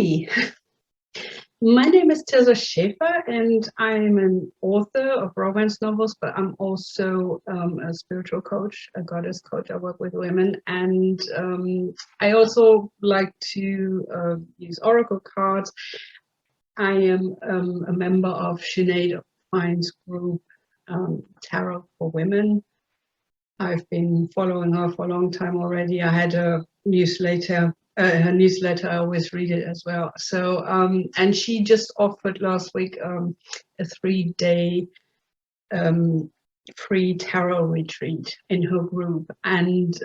Hi, my name is Tilda Schaefer, and I'm an author of romance novels, but I'm also a spiritual coach, a goddess coach. I work with women, and I also like to use oracle cards. I am a member of Sinead Fine's group, Tarot for Women. I've been following her for a long time already. I had a newsletter. Her newsletter, I always read it as well. So, and she just offered last week a 3-day free tarot retreat in her group, and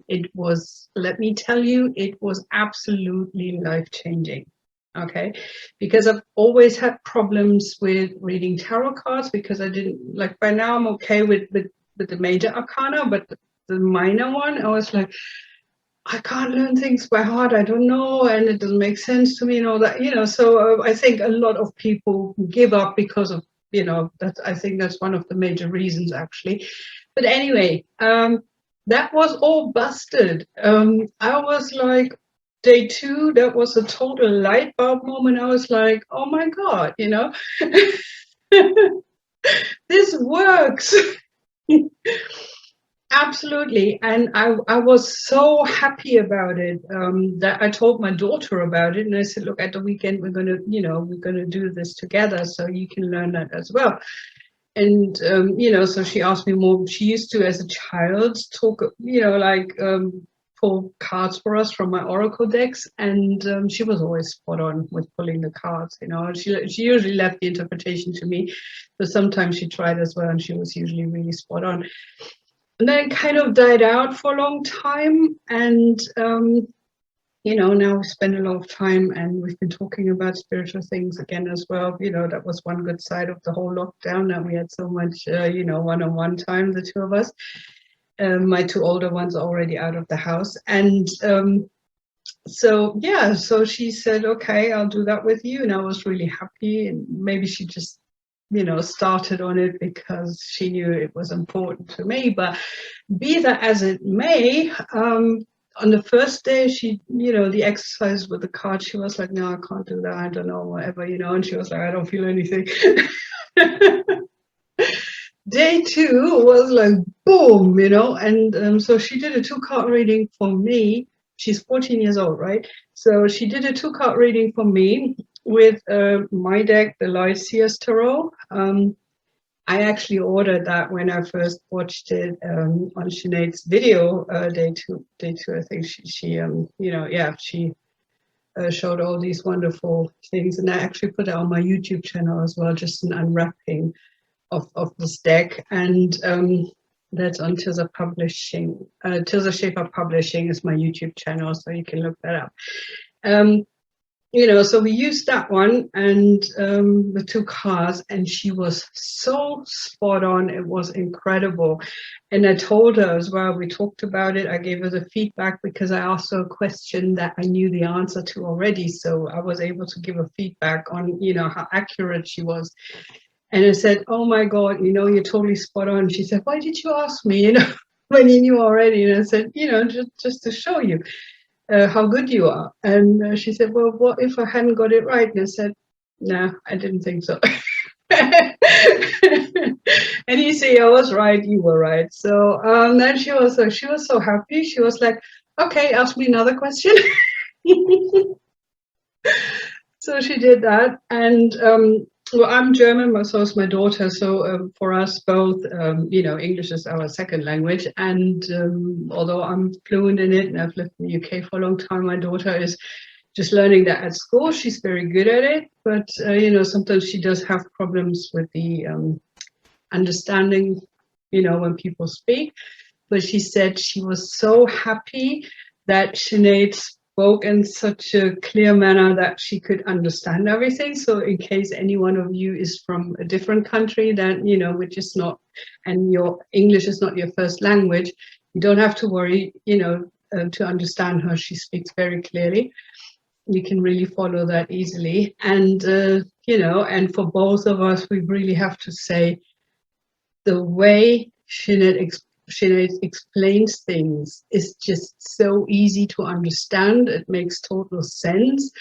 it was, let me tell you, it was absolutely life-changing. Okay, because I've always had problems with reading tarot cards because I didn't like. By now, I'm okay with the major arcana, but the minor one, I was like, I can't learn things by heart. I don't know, and it doesn't make sense to me, and all that, So I think a lot of people give up because of, that. I think that's one of the major reasons, actually. But anyway, that was all busted. I was like, day 2, that was a total light bulb moment. I was like, oh my God, this works. Absolutely. And I was so happy about it, that I told my daughter about it. And I said, look, at the weekend, we're going to do this together so you can learn that as well. And, so she asked me more. She used to, as a child, talk, pull cards for us from my oracle decks. And she was always spot on with pulling the cards, She usually left the interpretation to me, but sometimes she tried as well, and she was usually really spot on. And then it kind of died out for a long time. And, now we spend a lot of time, and we've been talking about spiritual things again as well. That was one good side of the whole lockdown, that we had so much, one-on-one time, the two of us. My 2 older ones are already out of the house. And so she said, okay, I'll do that with you. And I was really happy. And maybe she just started on it because she knew it was important to me. But be that as it may, on the first day, she, the exercise with the card, she was like, no, I can't do that. I don't know, whatever, and she was like, I don't feel anything. Day 2 was like, boom, and so she did a 2-card reading for me. She's 14 years old, right? So she did a 2-card reading for me with my deck, the Lycius Tarot. I actually ordered that when I first watched it on Sinead's video, day two. I think she showed all these wonderful things, and I actually put it on my YouTube channel as well, just an unwrapping of this deck. And that's on Tilda Publishing. Tilda Schaefer Publishing is my YouTube channel, so you can look that up. So we used that one and the 2 cards, and she was so spot on. It was incredible. And I told her as well, we talked about it. I gave her the feedback because I asked her a question that I knew the answer to already. So I was able to give her feedback on, how accurate she was. And I said, oh my God, you're totally spot on. She said, why did you ask me, when you knew already? And I said, just to show you how good you are. And she said, well, what if I hadn't got it right? And I said, nah, I didn't think so. And you see, I was right, you were right. So then she was so happy. She was like, okay, ask me another question. So she did that. And well, I'm German, but so is my daughter. So for us both, English is our second language. And although I'm fluent in it and I've lived in the UK for a long time, my daughter is just learning that at school. She's very good at it. But, sometimes she does have problems with the understanding, when people speak. But she said she was so happy that Sinead spoke in such a clear manner that she could understand everything. So in case any one of you is from a different country that, which is not, and your English is not your first language, you don't have to worry, to understand her. She speaks very clearly. You can really follow that easily. And, and for both of us, we really have to say the way Sinead explains things is just so easy to understand. It makes total sense.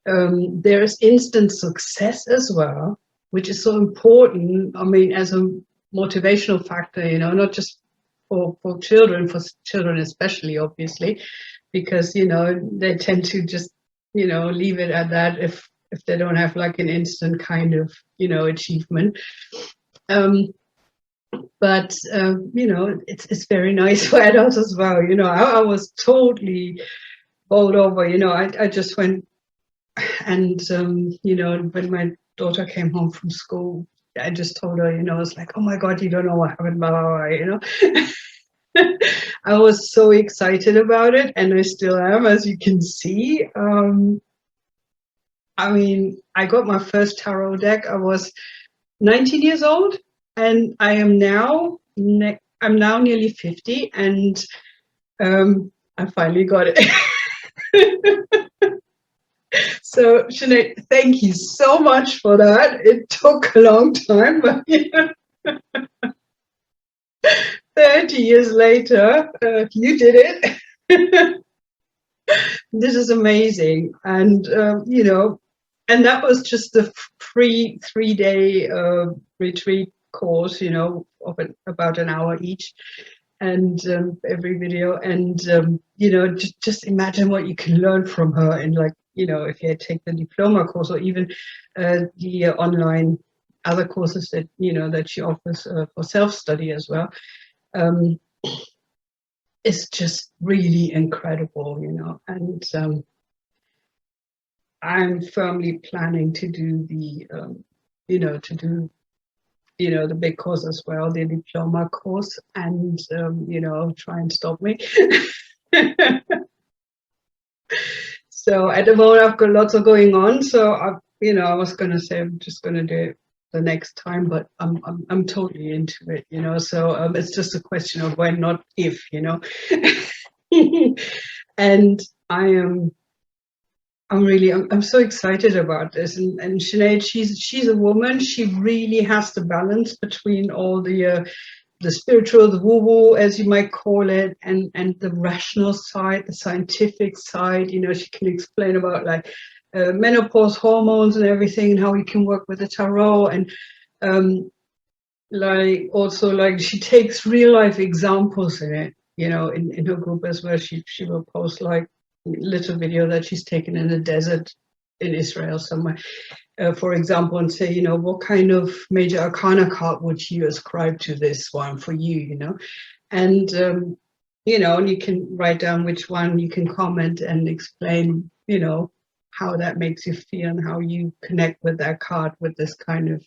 there is instant success as well, which is so important. I mean, as a motivational factor, you know, not just for children especially, obviously, because, you know, they tend to just, you know, leave it at that if they don't have like an instant kind of, you know, achievement. Um, but you know, it's very nice for adults as well. You know, I was totally bowled over. You know, I just went and you know, when my daughter came home from school, I just told her, you know, it's like, oh my God, you don't know what happened, blah, blah, blah, you know. I was so excited about it, and I still am, as you can see. I mean, I got my first tarot deck. I was 19 years old, and I am now I'm now nearly 50, and I finally got it. So, Sinead, thank you so much for that. It took a long time, but you know, 30 years later, you did it. This is amazing. And, you know, and that was just the free 3-day retreat course, you know, of about an hour each, and every video. And, you know, just imagine what you can learn from her. And like, you know, if you take the diploma course, or even the online other courses that, you know, that she offers for self-study as well. It's just really incredible, you know. And I'm firmly planning to do the, you know, the big course as well, the diploma course, and, you know, try and stop me. So at the moment, I've got lots of going on. So you know, I was going to say I'm just going to do it the next time, but I'm totally into it, you know. So it's just a question of when, not if, you know. And I'm so excited about this. And Sinead, she's a woman. She really has the balance between all the spiritual, the woo-woo, as you might call it, and the rational side, the scientific side. You know, she can explain about like menopause hormones and everything, and how you can work with the tarot. And like also, like, she takes real life examples in it, you know, in her group as well. She will post like little video that she's taken in the desert in Israel somewhere, for example, and say, you know, what kind of major arcana card would you ascribe to this one for you, you know. And you know, and you can write down which one, you can comment and explain, you know, how that makes you feel and how you connect with that card, with this kind of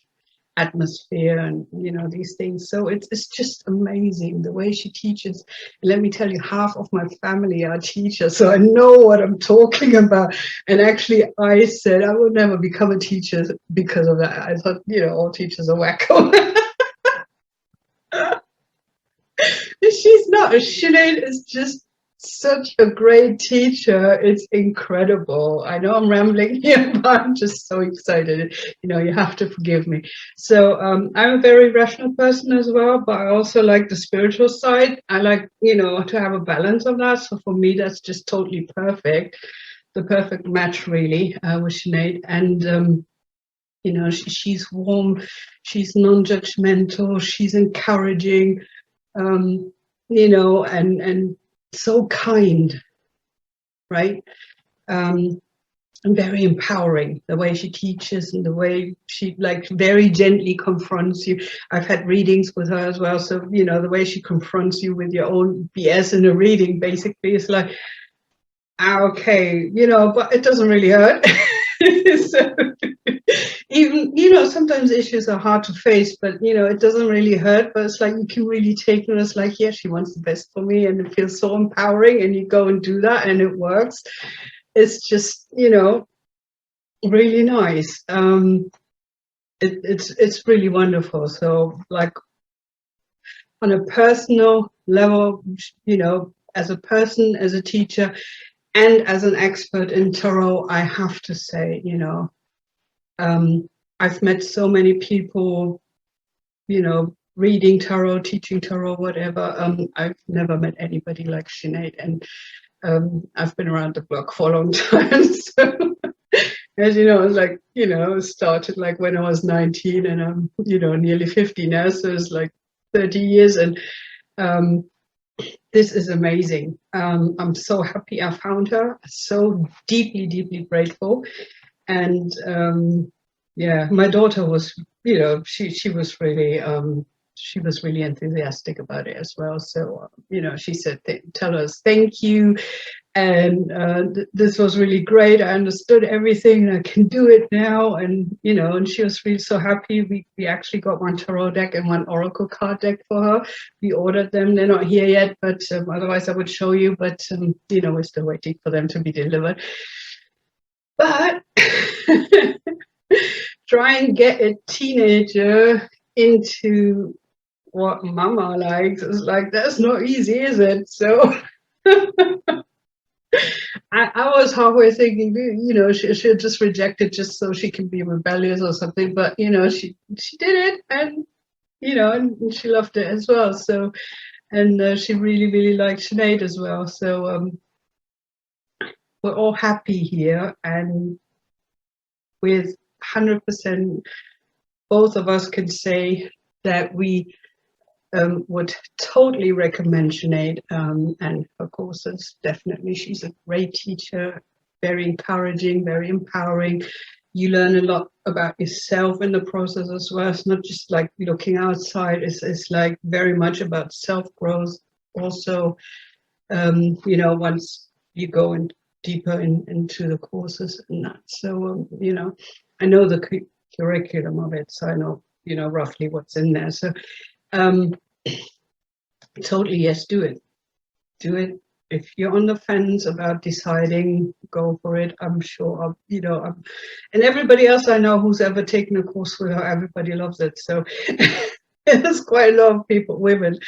atmosphere, and you know, these things. So it's just amazing the way she teaches. And let me tell you, half of my family are teachers, so I know what I'm talking about. And actually, I said I would never become a teacher because of that. I thought, you know, all teachers are wacko. She's not. Sinead is just such a great teacher. It's incredible. I know I'm rambling here, but I'm just so excited. You know, you have to forgive me. So I'm a very rational person as well, but I also like the spiritual side. I like, you know, to have a balance of that. So for me, that's just totally perfect. The perfect match, really, with Sinead. And you know, she's warm, she's non-judgmental, she's encouraging, you know, and so kind, right? And very empowering, the way she teaches and the way she like very gently confronts you. I've had readings with her as well, so you know, the way she confronts you with your own BS in a reading basically is like, okay, you know, but it doesn't really hurt. So even, you know, sometimes issues are hard to face, but you know, it doesn't really hurt, but it's like you can really take it as like, yeah, she wants the best for me, and it feels so empowering, and you go and do that and it works. It's just, you know, really nice. It's really wonderful. So like on a personal level, you know, as a person, as a teacher, and as an expert in tarot, I have to say, you know, I've met so many people, you know, reading tarot, teaching tarot, whatever. I've never met anybody like Sinead, and I've been around the block for a long time. So as you know, it's like, it started like when I was 19 and I'm, nearly 50 now. So it's like 30 years. And um, this is amazing. I'm so happy I found her. So deeply, deeply grateful. And yeah, my daughter was, she was really enthusiastic about it as well. So, she said, tell us thank you. And this was really great. I understood everything. I can do it now. And, and she was really so happy. We actually got one tarot deck and one oracle card deck for her. We ordered them. They're not here yet, but otherwise I would show you. But, we're still waiting for them to be delivered. But try and get a teenager into what mama likes. It's like, that's not easy, is it? So I was halfway thinking, she'll just reject it just so she can be rebellious or something. But, she did it, and, and she loved it as well. So, and she really, really liked Sinead as well. So we're all happy here, and with 100%, both of us can say that we would totally recommend Sinead and her courses. Definitely, she's a great teacher, very encouraging, very empowering. You learn a lot about yourself in the process as well. It's not just like looking outside. It's like very much about self-growth. Also, once you go in deeper into the courses and that. So, I know the curriculum of it, so I know, roughly what's in there. So, totally, yes, do it. Do it. If you're on the fence about deciding, go for it. I'm sure, and everybody else I know who's ever taken a course with her, everybody loves it. So there's quite a lot of people, women.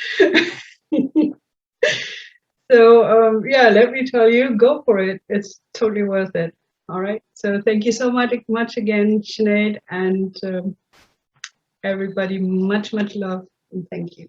So yeah, let me tell you, go for it. It's totally worth it. All right. So thank you so much again, Sinead, and everybody, much love and thank you.